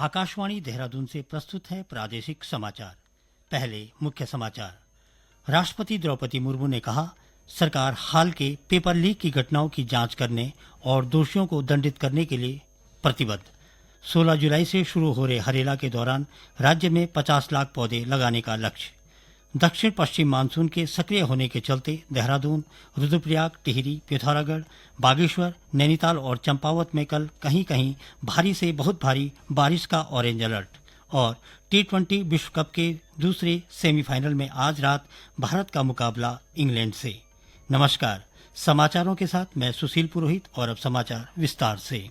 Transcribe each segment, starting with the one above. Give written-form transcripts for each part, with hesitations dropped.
आकाशवाणी देहरादून से प्रस्तुत है प्रादेशिक समाचार। पहले मुख्य समाचार। राष्ट्रपति द्रौपदी मुर्मू ने कहा, सरकार हाल के पेपर लीक की घटनाओं की जांच करने और दोषियों को दंडित करने के लिए प्रतिबद्ध। 16 जुलाई से शुरू हो रहे हरेला के दौरान राज्य में 50 लाख पौधे लगाने का लक्ष्य। दक्षिण पश्चिम मानसून के सक्रिय होने के चलते देहरादून, रुद्रप्रयाग, टिहरी, पिथौरागढ़, बागेश्वर, नैनीताल और चंपावत में कल कहीं कहीं भारी से बहुत भारी बारिश का ऑरेंज अलर्ट। और T20 विश्व कप के दूसरे सेमीफाइनल में आज रात भारत का मुकाबला इंग्लैंड से। नमस्कार, समाचारों के साथ मैं सुशील पुरोहित और अब समाचार विस्तार से।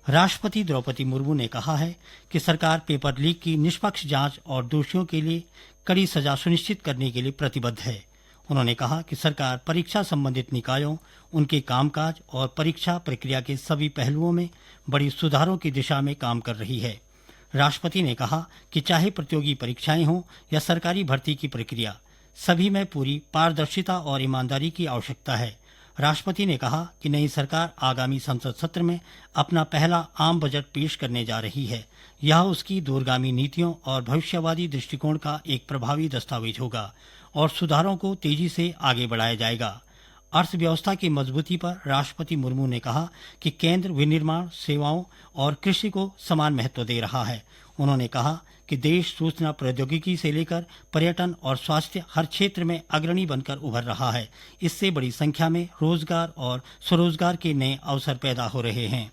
राष्ट्रपति द्रौपदी मुर्मू ने कहा है कि सरकार पेपर लीक की निष्पक्ष जांच और दोषियों के लिए कड़ी सजा सुनिश्चित करने के लिए प्रतिबद्ध है। उन्होंने कहा कि सरकार परीक्षा संबंधित निकायों, उनके कामकाज और परीक्षा प्रक्रिया के सभी पहलुओं में बड़ी सुधारों की दिशा में काम कर रही है। राष्ट्रपति ने कहा कि चाहे प्रतियोगी परीक्षाएं हों या सरकारी भर्ती की प्रक्रिया, सभी में पूरी पारदर्शिता और ईमानदारी की आवश्यकता है। राष्ट्रपति ने कहा कि नई सरकार आगामी संसद सत्र में अपना पहला आम बजट पेश करने जा रही है। यह उसकी दूरगामी नीतियों और भविष्यवादी दृष्टिकोण का एक प्रभावी दस्तावेज होगा और सुधारों को तेजी से आगे बढ़ाया जाएगा। अर्थव्यवस्था की मजबूती पर राष्ट्रपति मुर्मू ने कहा कि केंद्र विनिर्माण, सेवाओं और कृषि को समान महत्व दे रहा है। उन्होंने कहा कि देश सूचना प्रौद्योगिकी से लेकर पर्यटन और स्वास्थ्य हर क्षेत्र में अग्रणी बनकर उभर रहा है। इससे बड़ी संख्या में रोजगार और स्वरोजगार के नए अवसर पैदा हो रहे हैं।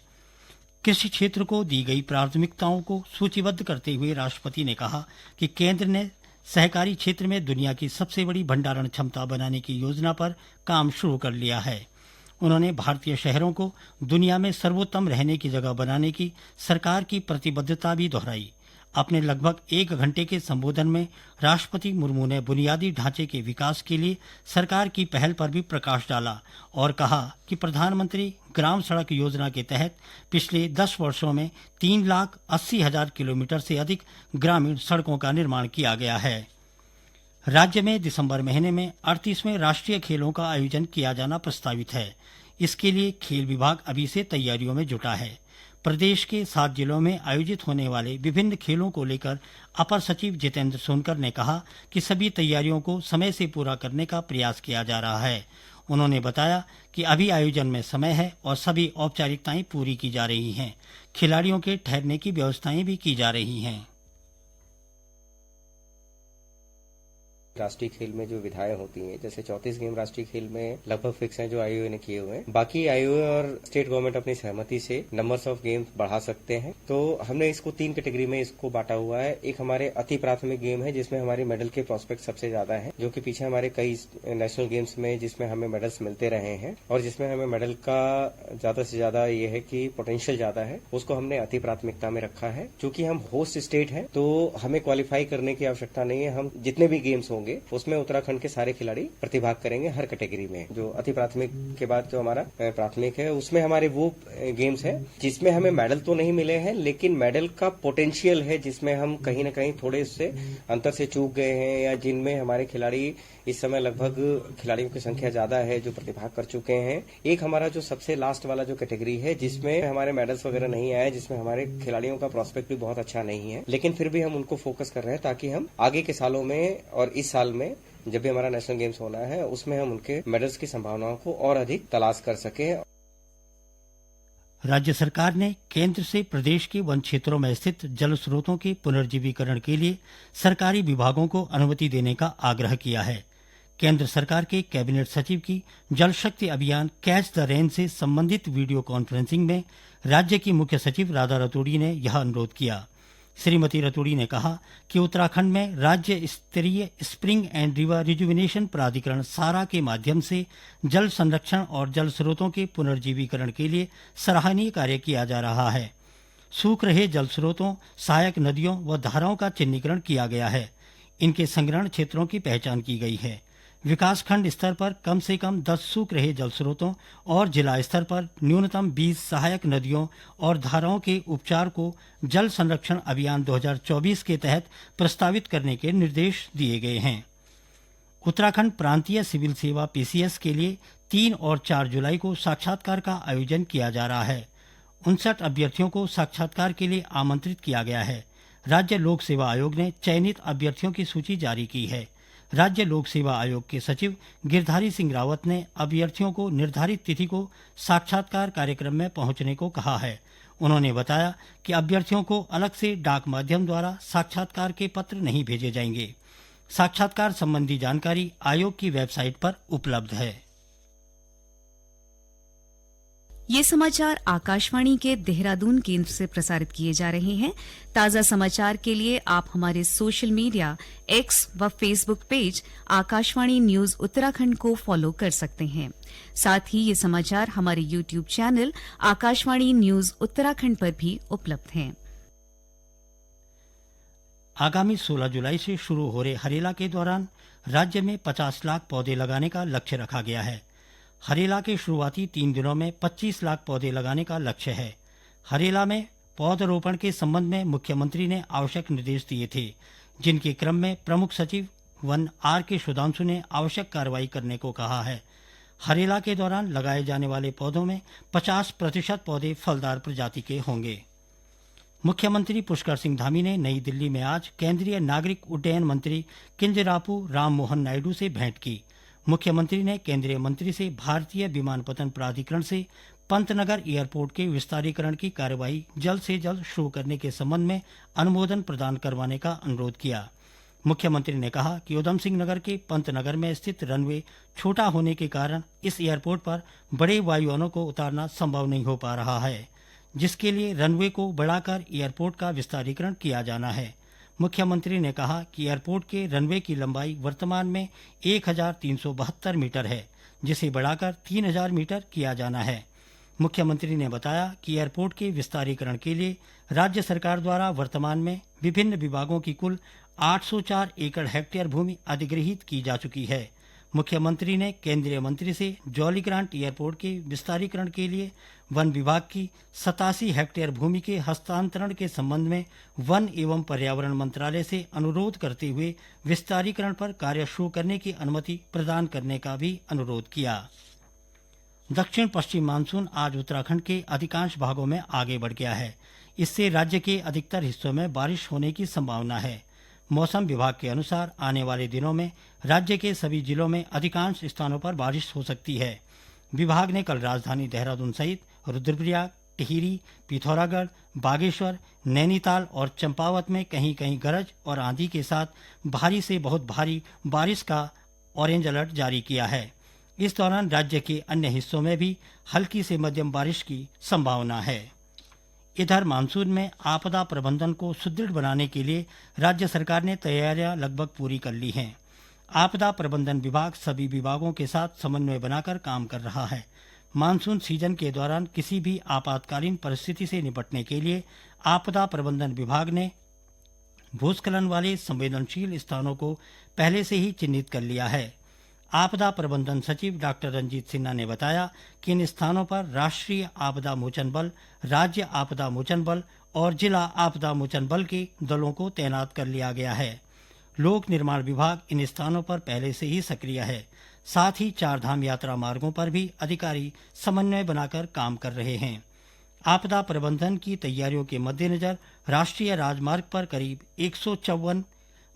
कृषि क्षेत्र को दी गई प्राथमिकताओं को सूचीबद्ध करते हुए राष्ट्रपति ने कहा कि केंद्र ने सहकारी क्षेत्र में दुनिया की सबसे बड़ी भंडारण क्षमता बनाने की योजना पर काम शुरू कर लिया है। उन्होंने भारतीय शहरों को दुनिया में सर्वोत्तम रहने की जगह बनाने की सरकार की प्रतिबद्धता भी दोहराई। अपने लगभग 1 घंटे के संबोधन में राष्ट्रपति मुर्मू ने बुनियादी ढांचे के विकास के लिए सरकार की पहल पर भी प्रकाश डाला और कहा कि प्रधानमंत्री ग्राम सड़क योजना के तहत पिछले 10 वर्षों में 3,80,000 किलोमीटर से अधिक ग्रामीण सड़कों का निर्माण किया गया है। राज्य में दिसंबर महीने में 38वें राष्ट्रीय खेलों का आयोजन किया जाना प्रस्तावित है। इसके लिए खेल विभाग अभी से तैयारियों में जुटा है। प्रदेश के 7 जिलों में आयोजित होने वाले विभिन्न खेलों को लेकर अपर सचिव जितेंद्र सोनकर ने कहा कि सभी तैयारियों को समय से पूरा करने का प्रयास किया जा रहा है। उन्होंने बताया कि अभी आयोजन में समय है और सभी औपचारिकताएं पूरी की जा रही हैं। खिलाड़ियों के ठहरने की व्यवस्थाएं भी की जा रही हैं। राष्ट्रीय खेल में जो विधाएं होती हैं, जैसे 34 गेम राष्ट्रीय खेल में लगभग फिक्स हैं जो आईओए ने किए हुए हैं। बाकी आईओए और स्टेट गवर्नमेंट अपनी सहमति से नंबर्स ऑफ गेम्स बढ़ा सकते हैं। तो हमने इसको 3 कैटेगरी में इसको बांटा हुआ है। एक हमारे अति प्राथमिक गेम है जिसमें हमारे मेडल के प्रोस्पेक्ट सबसे ज्यादा है, जो कि पीछे हमारे कई नेशनल गेम्स में जिसमें हमें मेडल्स मिलते रहे हैं और जिसमें हमें मेडल का ज्यादा से ज्यादा ये है कि पोटेंशियल ज्यादा है, उसको हमने अति प्राथमिकता में रखा है। चूंकि हम होस्ट स्टेट है तो हमें क्वालिफाई करने की आवश्यकता नहीं है। हम जितने भी गेम्स होंगे उसमें उत्तराखंड के सारे खिलाड़ी प्रतिभाग करेंगे हर कैटेगरी में। जो अति प्राथमिक के बाद जो हमारा प्राथमिक है उसमें हमारे वो गेम्स है जिसमें हमें मेडल तो नहीं मिले हैं लेकिन मेडल का पोटेंशियल है, जिसमें हम कहीं न कहीं थोड़े से अंतर से चूक गए हैं या जिनमें हमारे खिलाड़ी इस समय लगभग खिलाड़ियों की संख्या ज्यादा है जो प्रतिभाग कर चुके हैं। एक हमारा जो सबसे लास्ट वाला जो कैटेगरी है जिसमें हमारे मेडल्स वगैरह नहीं आए, जिसमें हमारे खिलाड़ियों का प्रोस्पेक्ट भी बहुत अच्छा नहीं है, लेकिन फिर भी हम उनको फोकस कर रहे हैं ताकि हम आगे के सालों में और इस साल में जब भी हमारा नेशनल गेम्स होना है उसमें हम उनके मेडल्स की संभावनाओं को और अधिक तलाश कर सके। राज्य सरकार ने केंद्र से प्रदेश के वन क्षेत्रों में स्थित जल स्रोतों के पुनर्जीवीकरण के लिए सरकारी विभागों को अनुमति देने का आग्रह किया है। केंद्र सरकार के कैबिनेट सचिव की जल शक्ति अभियान कैच द रेन से संबंधित वीडियो कॉन्फ्रेंसिंग में राज्य की मुख्य सचिव राधा रतूड़ी ने यह अनुरोध किया। श्रीमती रतूड़ी ने कहा कि उत्तराखंड में राज्य स्तरीय स्प्रिंग एंड रिवर रिजुविनेशन प्राधिकरण सारा के माध्यम से जल संरक्षण और जल स्रोतों के पुनर्जीवीकरण के लिए सराहनीय कार्य किया जा रहा है। सूख रहे जल स्रोतों, सहायक नदियों व धाराओं का चिन्हीकरण किया गया है। इनके संग्रहण क्षेत्रों की पहचान की गई है। विकासखंड स्तर पर कम से कम 10 सूख रहे जल स्रोतों और जिला स्तर पर न्यूनतम 20 सहायक नदियों और धाराओं के उपचार को जल संरक्षण अभियान 2024 के तहत प्रस्तावित करने के निर्देश दिए गए हैं। उत्तराखंड प्रांतीय सिविल सेवा PCS के लिए 3 और 4 जुलाई को साक्षात्कार का आयोजन किया जा रहा है। 59 अभ्यर्थियों को साक्षात्कार के लिए आमंत्रित किया गया है। राज्य लोक सेवा आयोग ने चयनित अभ्यर्थियों की सूची जारी की है। राज्य लोक सेवा आयोग के सचिव गिरधारी सिंह रावत ने अभ्यर्थियों को निर्धारित तिथि को साक्षात्कार कार्यक्रम में पहुंचने को कहा है। उन्होंने बताया कि अभ्यर्थियों को अलग से डाक माध्यम द्वारा साक्षात्कार के पत्र नहीं भेजे जाएंगे। साक्षात्कार संबंधी जानकारी आयोग की वेबसाइट पर उपलब्ध है। ये समाचार आकाशवाणी के देहरादून केंद्र से प्रसारित किए जा रहे हैं। ताजा समाचार के लिए आप हमारे सोशल मीडिया एक्स व Facebook page Akashvani news Uttarakhand को फॉलो कर सकते हैं। साथ ही ये समाचार हमारे YouTube channel Akashvani news Uttarakhand पर भी उपलब्ध हैं। आगामी 16 जुलाई से शुरू हो रहे हरेला के दौरान राज्य में 50 लाख पौधे लगाने का लक्ष्य रखा गया है। हरेला के शुरुआती 3 दिनों में 25 लाख पौधे लगाने का लक्ष्य है। हरेला में पौधरोपण के संबंध में मुख्यमंत्री ने आवश्यक निर्देश दिए थे, जिनके क्रम में प्रमुख सचिव वन आर के सुधांशु ने आवश्यक कार्रवाई करने को कहा है। हरेला के दौरान लगाए जाने वाले पौधों में 50% पौधे फलदार प्रजाति के होंगे। मुख्यमंत्री पुष्कर सिंह धामी ने नई दिल्ली में आज केंद्रीय नागरिक उड्डयन मंत्री किंजरापू राम मोहन नायडू से भेंट की। मुख्यमंत्री ने केंद्रीय मंत्री से भारतीय विमानपत्तन प्राधिकरण से पंतनगर एयरपोर्ट के विस्तारीकरण की कार्यवाही जल्द से जल्द शुरू करने के संबंध में अनुमोदन प्रदान करवाने का अनुरोध किया। मुख्यमंत्री ने कहा कि उधम सिंह नगर के पंतनगर में स्थित रनवे छोटा होने के कारण इस एयरपोर्ट पर बड़े वायुयानों को उतारना संभव नहीं हो पा रहा है, जिसके लिए रनवे को बढ़ाकर एयरपोर्ट का विस्तारीकरण किया जाना है। मुख्यमंत्री ने कहा कि एयरपोर्ट के रनवे की लंबाई वर्तमान में 1372 मीटर है, जिसे बढ़ाकर 3000 मीटर किया जाना है। मुख्यमंत्री ने बताया कि एयरपोर्ट के विस्तारीकरण के लिए राज्य सरकार द्वारा वर्तमान में विभिन्न विभागों की कुल 804 एकड़ हेक्टेयर भूमि अधिग्रहित की जा चुकी है। मुख्यमंत्री ने केंद्रीय मंत्री से जौलीग्रांट एयरपोर्ट के विस्तारीकरण के लिए वन विभाग की 87 हेक्टेयर भूमि के हस्तांतरण के संबंध में वन एवं पर्यावरण मंत्रालय से अनुरोध करते हुए विस्तारीकरण पर कार्य शुरू करने की अनुमति प्रदान करने का भी अनुरोध किया। दक्षिण पश्चिम मानसून आज उत्तराखंड के अधिकांश भागों में आगे बढ़ गया है। इससे राज्य के अधिकतर हिस्सों में बारिश होने की संभावना है। मौसम विभाग के अनुसार आने वाले दिनों में राज्य के सभी जिलों में अधिकांश स्थानों पर बारिश हो सकती है। विभाग ने कल राजधानी देहरादून सहित रुद्रप्रयाग, टिहरी, पिथौरागढ़, बागेश्वर, नैनीताल और चंपावत में कहीं कहीं गरज और आंधी के साथ भारी से बहुत भारी बारिश का ऑरेंज अलर्ट जारी किया है। इस दौरान राज्य के अन्य हिस्सों में भी हल्की से मध्यम बारिश की संभावना है। इधर मानसून में आपदा प्रबंधन को सुदृढ़ बनाने के लिए राज्य सरकार ने तैयारियां लगभग पूरी कर ली हैं। आपदा प्रबंधन विभाग सभी विभागों के साथ समन्वय बनाकर काम कर रहा है। मानसून सीजन के दौरान किसी भी आपातकालीन परिस्थिति से निपटने के लिए आपदा प्रबंधन विभाग ने भूस्खलन वाले संवेदनशील स्थानों को पहले से ही चिन्हित कर लिया है। आपदा प्रबंधन सचिव डॉक्टर रंजीत सिन्हा ने बताया कि इन स्थानों पर राष्ट्रीय आपदा मोचन बल, राज्य आपदा मोचन बल और जिला आपदा मोचन बल के दलों को तैनात कर लिया गया है। लोक निर्माण विभाग इन स्थानों पर पहले से ही सक्रिय है। साथ ही चारधाम यात्रा मार्गों पर भी अधिकारी समन्वय बनाकर काम कर रहे हैं। आपदा प्रबंधन की तैयारियों के मद्देनजर राष्ट्रीय राजमार्ग पर करीब 154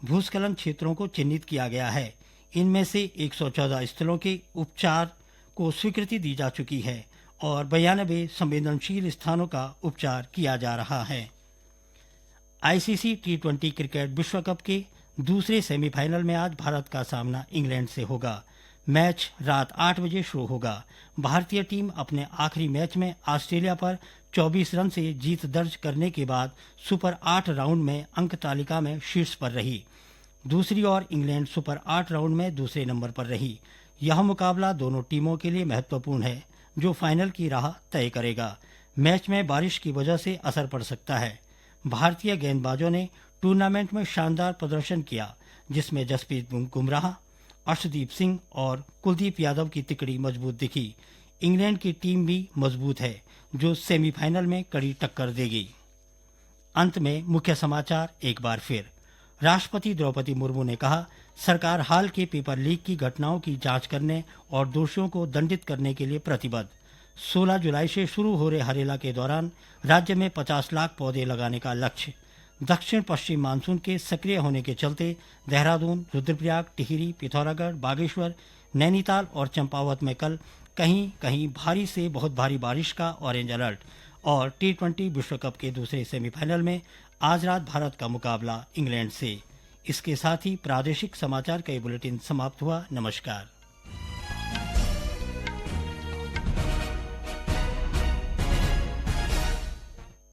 भूस्खलन क्षेत्रों को चिन्हित किया गया है। इनमें से 114 स्थलों के उपचार को स्वीकृति दी जा चुकी है और 92 संवेदनशील स्थानों का उपचार किया जा रहा है। आईसीसी T20 क्रिकेट विश्व कप के दूसरे सेमीफाइनल में आज भारत का सामना इंग्लैंड से होगा। मैच रात 8 बजे शुरू होगा। भारतीय टीम अपने आखिरी मैच में ऑस्ट्रेलिया पर 24 रन से जीत दर्ज करने के बाद सुपर 8 राउंड में अंक तालिका में शीर्ष पर रही। दूसरी ओर इंग्लैंड सुपर 8 राउंड में दूसरे नंबर पर रही। यह मुकाबला दोनों टीमों के लिए महत्वपूर्ण है, जो फाइनल की राह तय करेगा। मैच में बारिश की वजह से असर पड़ सकता है। भारतीय गेंदबाजों ने टूर्नामेंट में शानदार प्रदर्शन किया, जिसमें जसप्रीत बुमराह, अर्शदीप सिंह और कुलदीप यादव की तिकड़ी मजबूत दिखी। इंग्लैंड की टीम भी मजबूत है, जो सेमीफाइनल में कड़ी टक्कर देगी। अंत में मुख्य समाचार एक बार फिर। राष्ट्रपति द्रौपदी मुर्मू ने कहा, सरकार हाल के पेपर लीक की घटनाओं की जांच करने और दोषियों को दंडित करने के लिए प्रतिबद्ध। 16 जुलाई से शुरू हो रहे हरेला के दौरान राज्य में 50 लाख पौधे लगाने का लक्ष्य। दक्षिण पश्चिम मानसून के सक्रिय होने के चलते देहरादून, रुद्रप्रयाग, टिहरी, पिथौरागढ़, बागेश्वर, नैनीताल और चंपावत में कल कहीं कहीं भारी से बहुत भारी बारिश का ऑरेंज अलर्ट। और T20 विश्व कप के दूसरे सेमीफाइनल में आज रात भारत का मुकाबला इंग्लैंड से। इसके साथ ही प्रादेशिक समाचार का ये बुलेटिन समाप्त हुआ। नमस्कार।